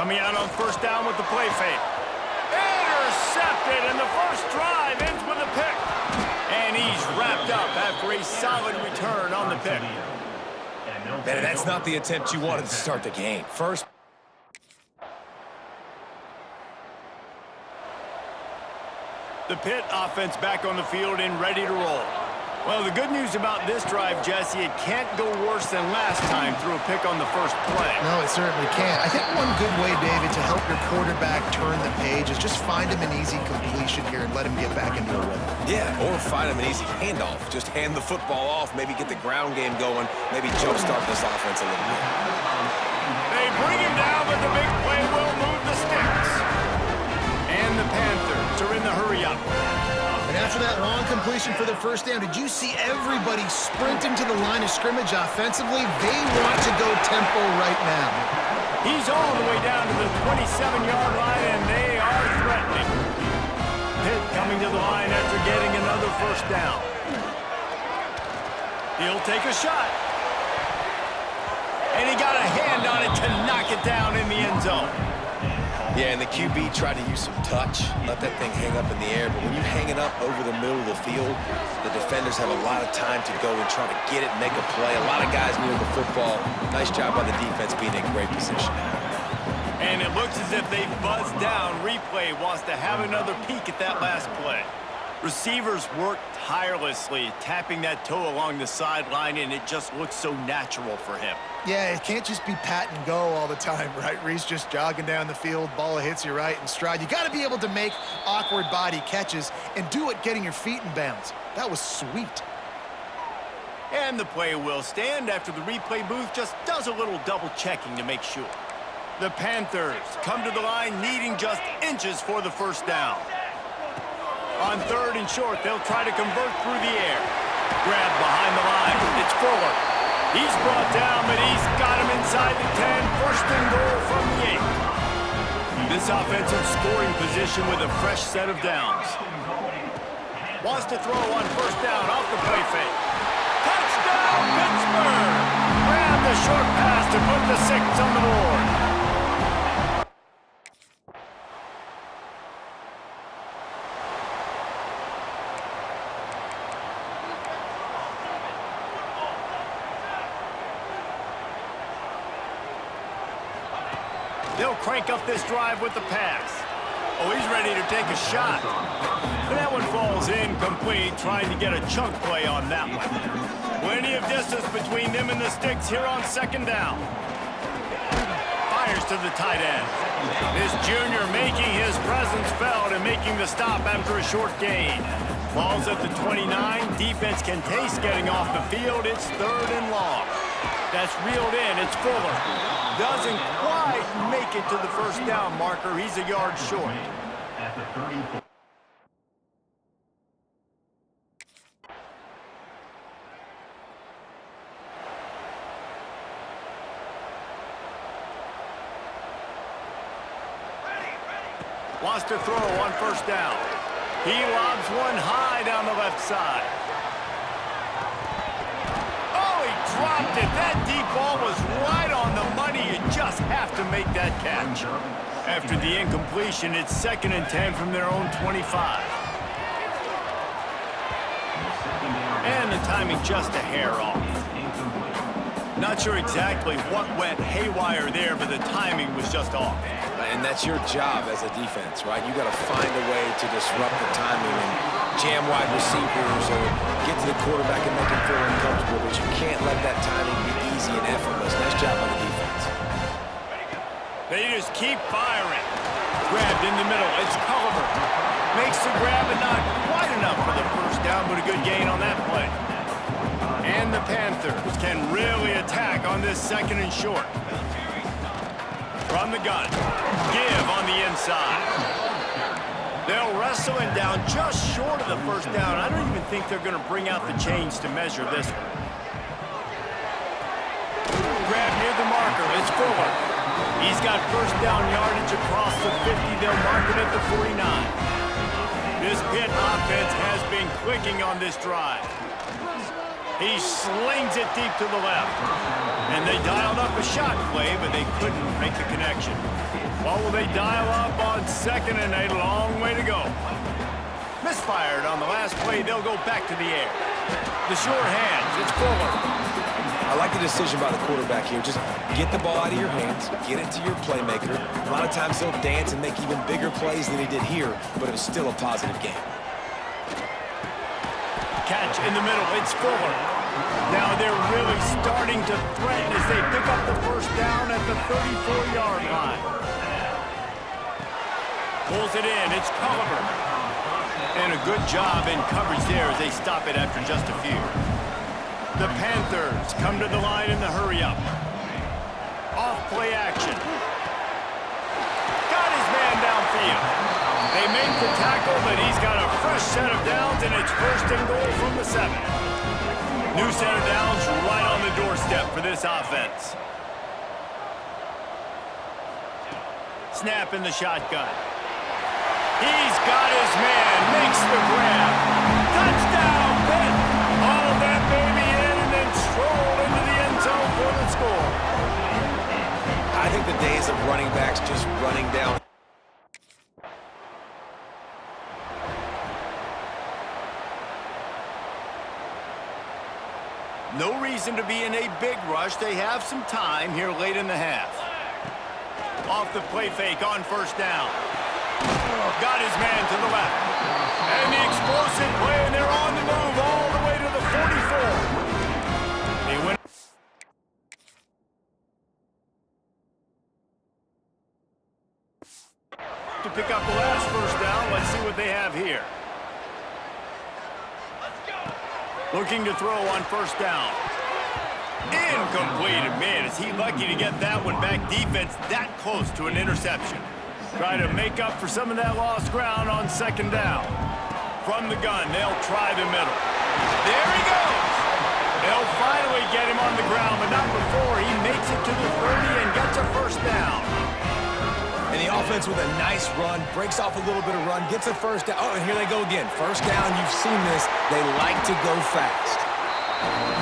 Coming out on first down with the play fake. Intercepted, and the first drive ends with a pick. And he's wrapped up after a solid return on the pick. Man, that's not the attempt you wanted to start the game. First. The Pitt offense back on the field and ready to roll. Well, the good news about this drive, Jesse, it can't go worse than last time through a pick on the first play. No, it certainly can't. I think one good way, David, to help your quarterback turn the page is just find him an easy completion here and let him get back into a rhythm. Yeah, or find him an easy handoff. Just hand the football off, maybe get the ground game going, maybe jumpstart this offense a little bit. They bring him down, but the big play will move the sticks. And the Panthers are in the hurry-up. And after that long completion for the first down, did you see everybody sprinting to the line of scrimmage offensively? They want to go tempo right now. He's all the way down to the 27-yard line, and they are threatening. Pitt coming to the line after getting another first down. He'll take a shot. And he got a hand on it to knock it down in the end zone. Yeah, and the QB tried to use some touch, let that thing hang up in the air. But when you hang it up over the middle of the field, the defenders have a lot of time to go and try to get it and make a play. A lot of guys near the football. Nice job by the defense being in great position. And it looks as if they've buzzed down. Replay wants to have another peek at that last play. Receivers work tirelessly, tapping that toe along the sideline, and it just looks so natural for him. Yeah, it can't just be pat and go all the time, right? Reese just jogging down the field, ball hits you right in stride. You got to be able to make awkward body catches and do it getting your feet in bounds. That was sweet. And the play will stand after the replay booth just does a little double checking to make sure. The Panthers come to the line needing just inches for the first down. On third and short, they'll try to convert through the air. Grab behind the line. It's Fuller. He's brought down, but he's got him inside the 10. First and goal from the 8. This offensive scoring position with a fresh set of downs. Wants to throw on first down off the play fake. Touchdown, Pittsburgh! Grab the short pass to put the 6 on the board. They'll crank up this drive with the pass. Oh, he's ready to take a shot. And that one falls incomplete, trying to get a chunk play on that one. Plenty of distance between them and the sticks here on second down. Fires to the tight end. This junior making his presence felt and making the stop after a short gain. Ball's at the 29. Defense can taste getting off the field. It's third and long. That's reeled in. It's Fuller. Doesn't quite make it to the first down marker. He's a yard short. Wants to throw on first down. He lobs one high down the left side. Dropped it. That deep ball was right on the money. You just have to make that catch. After the incompletion, it's 2nd and 10 from their own 25. And the timing just a hair off. Not sure exactly what went haywire there, but the timing was just off. And that's your job as a defense, right? You got to find a way to disrupt the timing and jam wide receivers or get to the quarterback and make him feel uncomfortable, but you can't let that timing be easy and effortless. Nice job on the defense. They just keep firing. Grabbed in the middle. It's Culliver. Makes the grab, but not quite enough for the first down, but a good gain on that play. And the Panthers can really attack on this 2nd and short. From the gun. Give on the inside. They'll wrestle him down just short of the first down. I don't even think they're going to bring out the chains to measure this one. Grab near the marker. It's Fuller. He's got first down yardage across the 50. They'll mark it at the 49. This Pitt offense has been clicking on this drive. He slings it deep to the left. And they dialed up a shot play, but they couldn't make the connection. Or will they dial up on second and a long way to go? Misfired on the last play. They'll go back to the air. The sure hands. It's Fuller. I like the decision by the quarterback here. Just get the ball out of your hands, get it to your playmaker. A lot of times he'll dance and make even bigger plays than he did here, but it was still a positive game. Catch in the middle. It's Fuller. Now they're really starting to threaten as they pick up the first down at the 34-yard line. Pulls it in. It's Culliver. And a good job in coverage there as they stop it after just a few. The Panthers come to the line in the hurry-up. Off play action. Got his man downfield. They make the tackle, but he's got a fresh set of downs, and it's first and goal from the 7. New set of downs right on the doorstep for this offense. Snap in the shotgun. He's got his man, makes the grab. Touchdown, Pitt! All of that baby in and then stroll into the end zone for the score. I think the days of running backs just running down. No reason to be in a big rush. They have some time here late in the half. Off the play fake on first down. Got his man to the left. And the explosive play, and they're on the move all the way to the 44. They win. To pick up the last first down. Let's see what they have here. Looking to throw on first down. Incomplete. Man, is he lucky to get that one back. Defense that close to an interception. Try to make up for some of that lost ground on second down. From the gun, they'll try the middle. There he goes. They'll finally get him on the ground, but not before he makes it to the 30 and gets a first down. And the offense with a nice run, breaks off a little bit of run, gets a first down. Oh, and here they go again. First down, you've seen this. They like to go fast.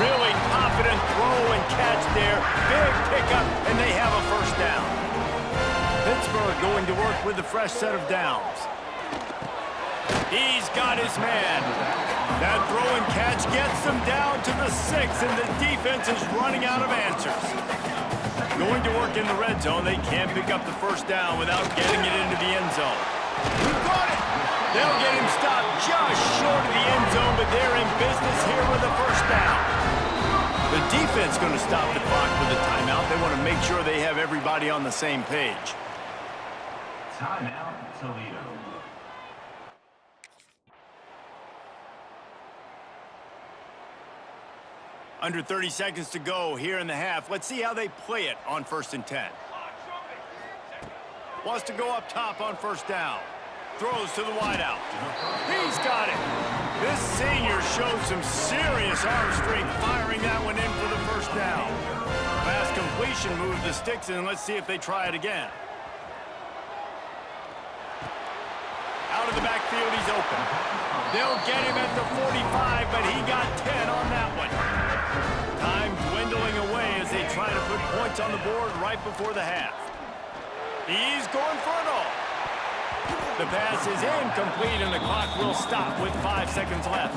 Really confident throw and catch there. Big pickup, and they have a first down. Pittsburgh going to work with a fresh set of downs. He's got his man. That throw and catch gets them down to the 6, and the defense is running out of answers. Going to work in the red zone. They can't pick up the first down without getting it into the end zone. Who got it? They'll get him stopped just short of the end zone, but they're in business here with a first down. The defense going to stop the clock with a timeout. They want to make sure they have everybody on the same page. Timeout, Toledo. Under 30 seconds to go here in the half. Let's see how they play it on 1st and 10. Wants to go up top on first down. Throws to the wideout. He's got it. This senior showed some serious arm strength firing that one in for the first down. Fast completion moves the sticks in. Let's see if they try it again. Out of the backfield, he's open. They'll get him at the 45, but he got 10 on that one. Time dwindling away as they try to put points on the board right before the half. He's going for it all. The pass is incomplete, and the clock will stop with 5 seconds left.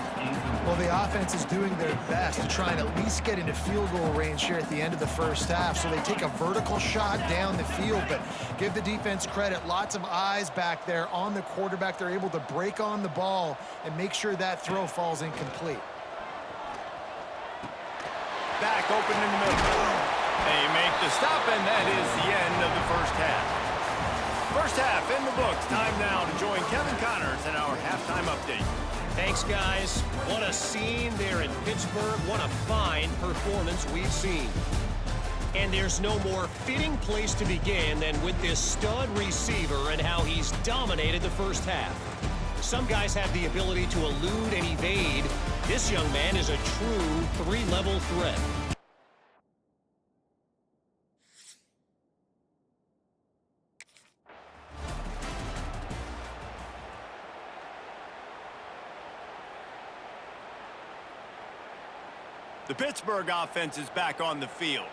Well, the offense is doing their best to try and at least get into field goal range here at the end of the first half. So they take a vertical shot down the field, but give the defense credit. Lots of eyes back there on the quarterback. They're able to break on the ball and make sure that throw falls incomplete. Back open in the middle. They make the stop, and that is the end of the first half. First half in the books. Time now to join Kevin Connors in our halftime update. Thanks, guys. What a scene there in Pittsburgh. What a fine performance we've seen. And there's no more fitting place to begin than with this stud receiver and how he's dominated the first half. Some guys have the ability to elude and evade. This young man is a true three-level threat. The Pittsburgh offense is back on the field.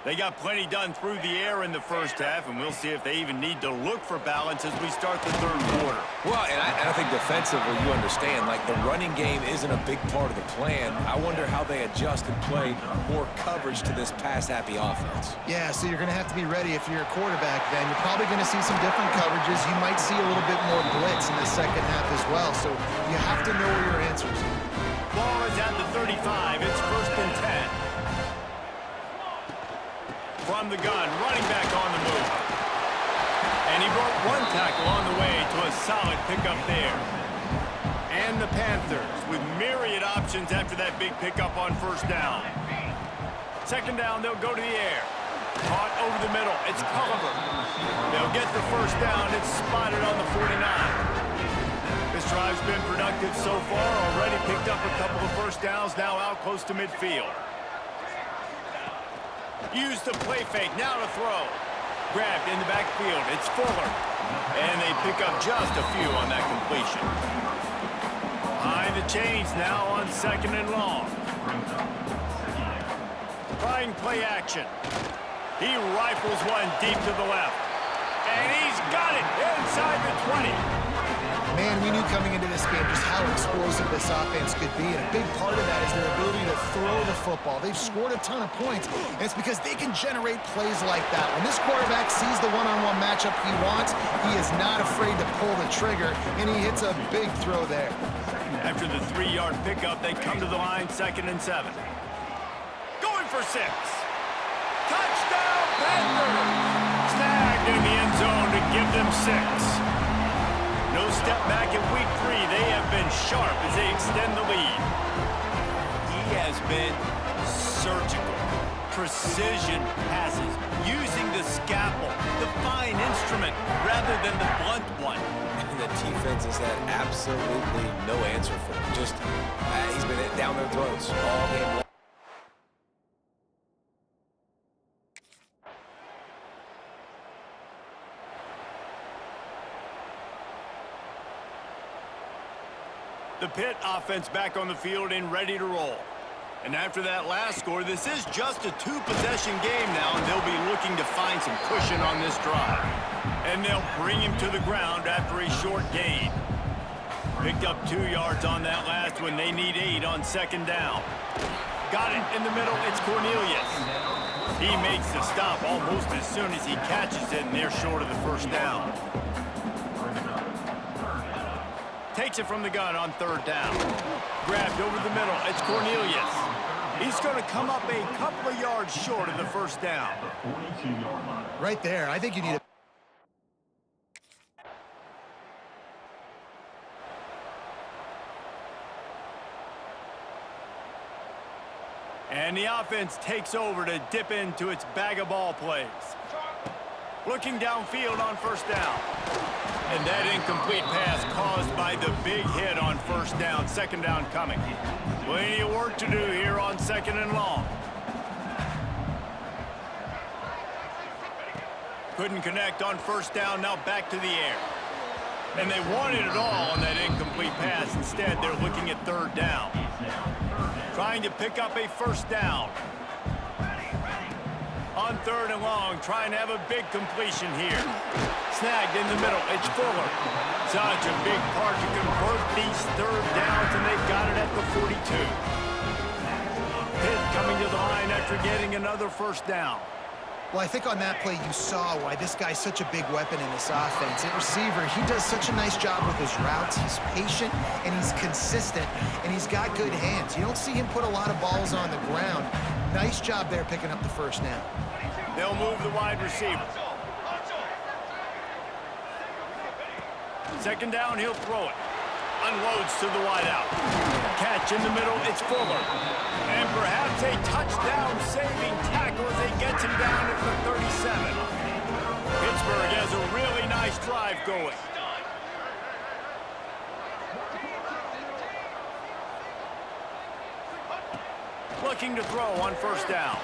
They got plenty done through the air in the first half, and we'll see if they even need to look for balance as we start the third quarter. Well, and I think defensively, you understand, like the running game isn't a big part of the plan. I wonder how they adjust and play more coverage to this pass-happy offense. Yeah, so you're going to have to be ready if you're a quarterback then. You're probably going to see some different coverages. You might see a little bit more blitz in the second half as well, so you have to know where your answers are. Ball is at the 35. It's 1st and 10. From the gun, running back on the move. And he broke one tackle on the way to a solid pickup there. And the Panthers with myriad options after that big pickup on first down. Second down, they'll go to the air. Caught over the middle. It's Culliver. They'll get the first down. It's spotted on the 49. This drive's been productive so far. Already picked up a couple of first downs, now out close to midfield. Use the play fake, now to throw. Grabbed in the backfield, it's Fuller. And they pick up just a few on that completion. Behind the chains now on 2nd and long. Trying play action. He rifles one deep to the left. And he's got it inside the 20. Man, we knew coming into this game just how explosive this offense could be, and a big part of that is their ability to throw the football. They've scored a ton of points, and it's because they can generate plays like that. When this quarterback sees the one-on-one matchup he wants, he is not afraid to pull the trigger, and he hits a big throw there. After the 3-yard pickup, they come to the line, 2nd and 7. Going for 6. Touchdown, Panthers! Snagged in the end zone to give them 6. No step back in week 3. They have been sharp as they extend the lead. He has been surgical. Precision passes, using the scalpel, the fine instrument, rather than the blunt one. And the defense has had absolutely no answer for him. Just, he's been down their throats all game long. The Pitt offense back on the field and ready to roll. And after that last score, this is just a 2-possession game now, and they'll be looking to find some cushion on this drive. And they'll bring him to the ground after a short gain. Picked up 2 yards on that last one. They need 8 on 2nd down. Got it in the middle. It's Cornelius. He makes the stop almost as soon as he catches it, and they're short of the first down. Takes it from the gun on 3rd down. Grabbed over the middle. It's Cornelius. He's going to come up a couple of yards short of the first down. Right there, I think you need a... And the offense takes over to dip into its bag of ball plays. Looking downfield on first down. And that incomplete pass caused by the big hit on first down. 2nd down coming. Plenty of work to do here on 2nd and long. Couldn't connect on first down, now back to the air. And they wanted it all on that incomplete pass. Instead, they're looking at 3rd down. Trying to pick up a first down. On 3rd and long, trying to have a big completion here. Snagged in the middle, it's Fuller. Such a big part to convert these 3rd downs, and they've got it at the 42. Pitt coming to the line after getting another first down. Well, I think on that play you saw why this guy's such a big weapon in this offense. At receiver, he does such a nice job with his routes. He's patient, and he's consistent, and he's got good hands. You don't see him put a lot of balls on the ground. Nice job there picking up the first down. They'll move the wide receiver. 2nd down, he'll throw it. Unloads to the wideout. Catch in the middle, it's Fuller. And perhaps a touchdown-saving tackle as they get him down at the 37. Pittsburgh has a really nice drive going. Looking to throw on first down.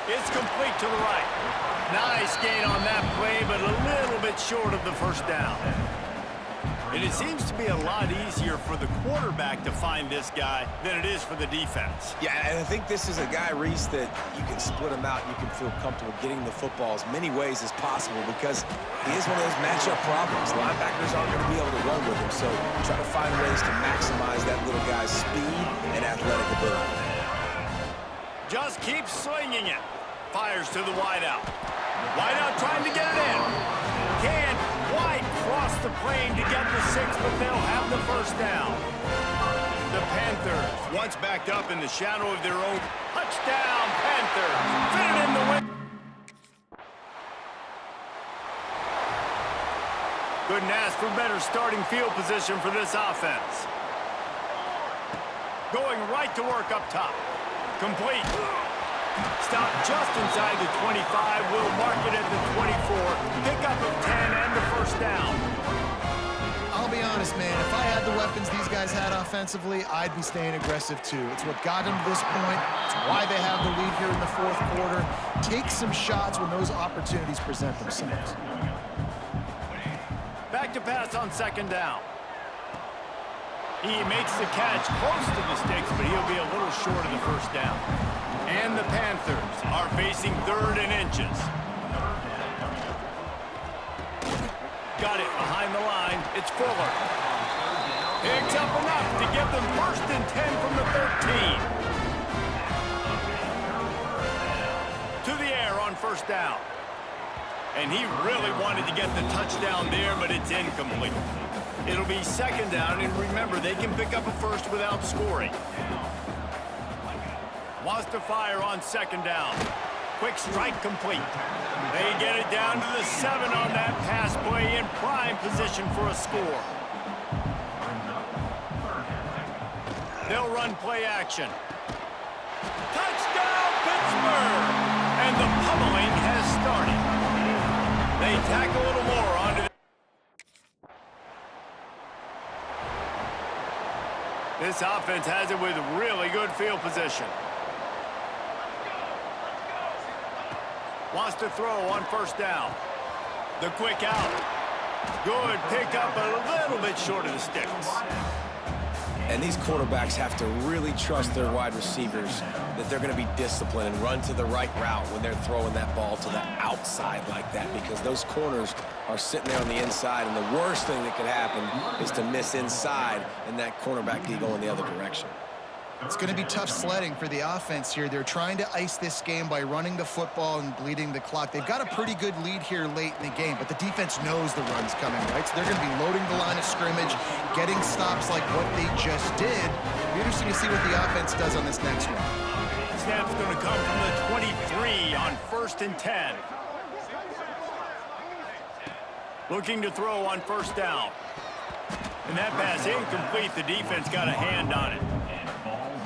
It's complete to the right. Nice gain on that play, but a little bit short of the first down. And it seems to be a lot easier for the quarterback to find this guy than it is for the defense. Yeah, and I think this is a guy, Reese, that you can split him out. You can feel comfortable getting the football as many ways as possible because he is one of those matchup problems. Linebackers aren't going to be able to run with him, so try to find ways to maximize that little guy's speed and athletic ability. Just keep swinging it. Fires to the wideout. Wideout trying to get it in. Can't quite cross the plane to get the 6, but they'll have the first down. The Panthers, once backed up in the shadow of their own touchdown, Panthers. Fit it in the win. Couldn't ask for better starting field position for this offense. Going right to work up top. Complete. Stop just inside the 25. Will mark it at the 24. Pickup of 10 and the first down. I'll be honest, man. If I had the weapons these guys had offensively, I'd be staying aggressive too. It's what got them to this point. It's why they have the lead here in the fourth quarter. Take some shots when those opportunities present themselves. Back to pass on second down. He makes the catch close to the sticks, but he'll be a little short of the first down. And the Panthers are facing 3rd and inches. Got it behind the line. It's Fuller. Picks up enough to give them 1st and 10 from the 13. To the air on first down. And he really wanted to get the touchdown there, but it's incomplete. It'll be second down, and remember, they can pick up a first without scoring. Wants to fire on second down. Quick strike complete. They get it down to the 7 on that pass play in prime position for a score. They'll run play action. Touchdown, Pittsburgh! And the pummeling has started. They tack a little more onto the... This offense has it with really good field position. Wants to throw on first down. The quick out. Good pickup, a little bit short of the sticks. And these quarterbacks have to really trust their wide receivers that they're going to be disciplined and run to the right route when they're throwing that ball to the outside like that, because those corners are sitting there on the inside, and the worst thing that could happen is to miss inside and that cornerback be going the other direction. It's going to be tough sledding for the offense here. They're trying to ice this game by running the football and bleeding the clock. They've got a pretty good lead here late in the game, but the defense knows the run's coming, right? So they're going to be loading the line of scrimmage, getting stops like what they just did. It'll be interesting to see what the offense does on this next one. Snap's going to come from the 23 on 1st and 10. Looking to throw on first down. And that pass incomplete. The defense got a hand on it.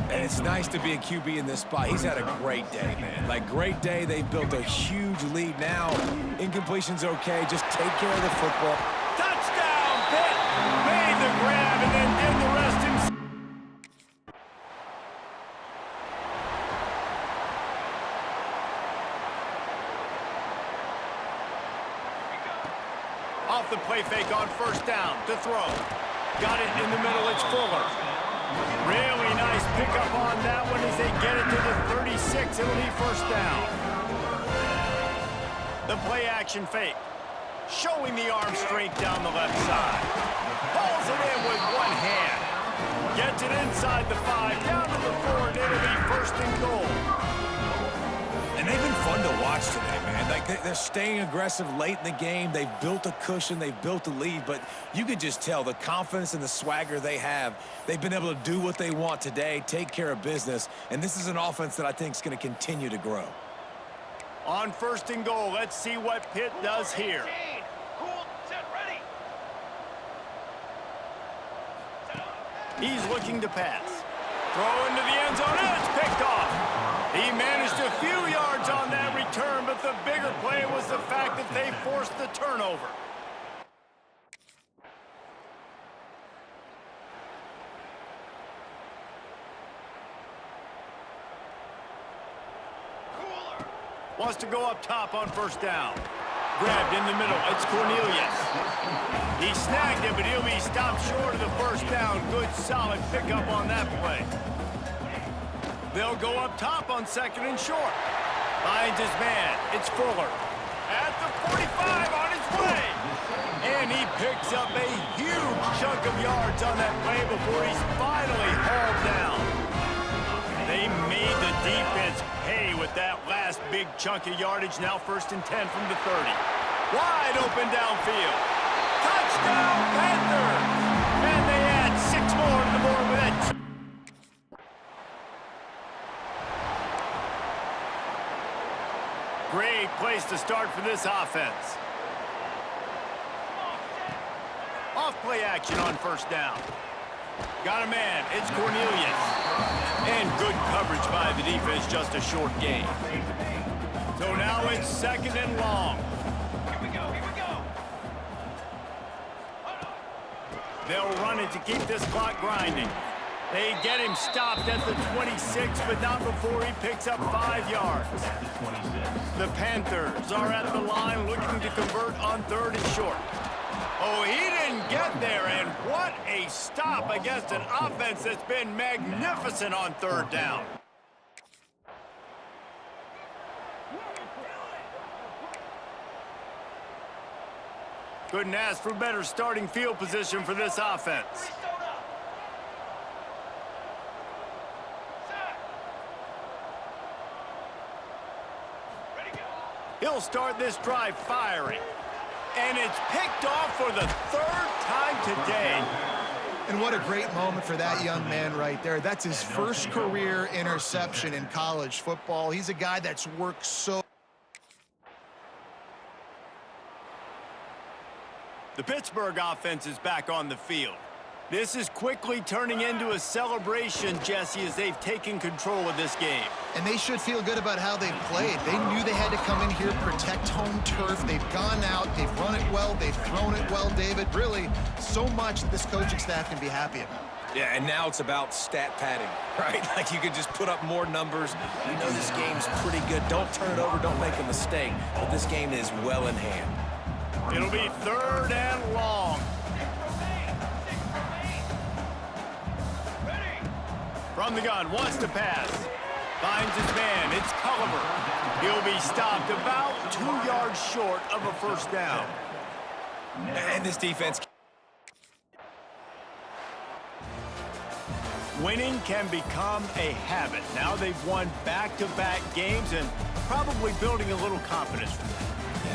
And it's nice to be a QB in this spot. He's had a great day, man. Like, great day. They've built a huge lead now. Incompletion's okay. Just take care of the football. Touchdown, Pitt! Made the grab and then did the rest himself. Off the play fake on first down to throw. Got it in the middle. It's Fuller. Really nice pickup on that one as they get it to the 36. It'll be first down. The play action fake. Showing the arm strength down the left side. Pulls it in with one hand. Gets it inside the 5, down to the 4, and it'll be 1st and goal. And they've been fun to watch today, man. Like, they're staying aggressive late in the game. They've built a cushion. They've built a lead. But you could just tell the confidence and the swagger they have. They've been able to do what they want today, take care of business. And this is an offense that I think is going to continue to grow. On 1st and goal, let's see what Pitt does here. He's looking to pass. Throw into the end zone, and it's picked off. He managed a few yards on that return, but the bigger play was the fact that they forced the turnover. Wants to go up top on first down. Grabbed in the middle. It's Cornelius. He snagged it, but he'll be stopped short of the first down. Good, solid pickup on that play. They'll go up top on 2nd and short. Finds his man. It's Fuller. At the 45 on his way. And he picks up a huge chunk of yards on that play before he's finally hauled down. They made the defense pay with that last big chunk of yardage. Now 1st and 10 from the 30. Wide open downfield. Touchdown, Panthers! And they add 6 more to the board with it. Great place to start for this offense. Off-play action on 1st down. Got a man. It's Cornelius. And good coverage by the defense, just a short gain. So now it's 2nd and long. Here we go. They'll run it to keep this clock grinding. They get him stopped at the 26, but not before he picks up 5 yards. The Panthers are at the line looking to convert on 3rd and short. Oh, he didn't get there, and what a stop against an offense that's been magnificent on 3rd down. Couldn't ask for better starting field position for this offense. He'll start this drive firing. And it's picked off for the 3rd time today. And what a great moment for that young man right there. That's his first career interception in college football. He's a guy that's worked so. The Pittsburgh offense is back on the field. This is quickly turning into a celebration, Jesse, as they've taken control of this game. And they should feel good about how they've played. They knew they had to come in here, protect home turf. They've gone out, they've run it well, they've thrown it well, David. Really, so much that this coaching staff can be happy about. Yeah, and now it's about stat padding, right? Like you could just put up more numbers. We know this game's pretty good. Don't turn it over, don't make a mistake. But this game is well in hand. It'll be 3rd and long. From the gun, wants to pass. Finds his man, it's Culliver. He'll be stopped about 2 yards short of a 1st down. And this defense. Winning can become a habit. Now they've won back-to-back games and probably building a little confidence from that.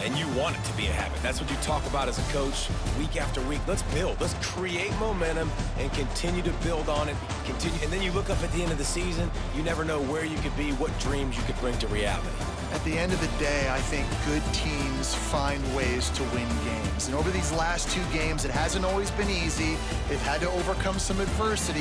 And you want it to be a habit. That's what you talk about as a coach week after week. Let's build. Let's create momentum and continue to build on it. And then you look up at the end of the season, you never know where you could be, what dreams you could bring to reality. At the end of the day, I think good teams find ways to win games. And over these last 2 games, it hasn't always been easy. They've had to overcome some adversity.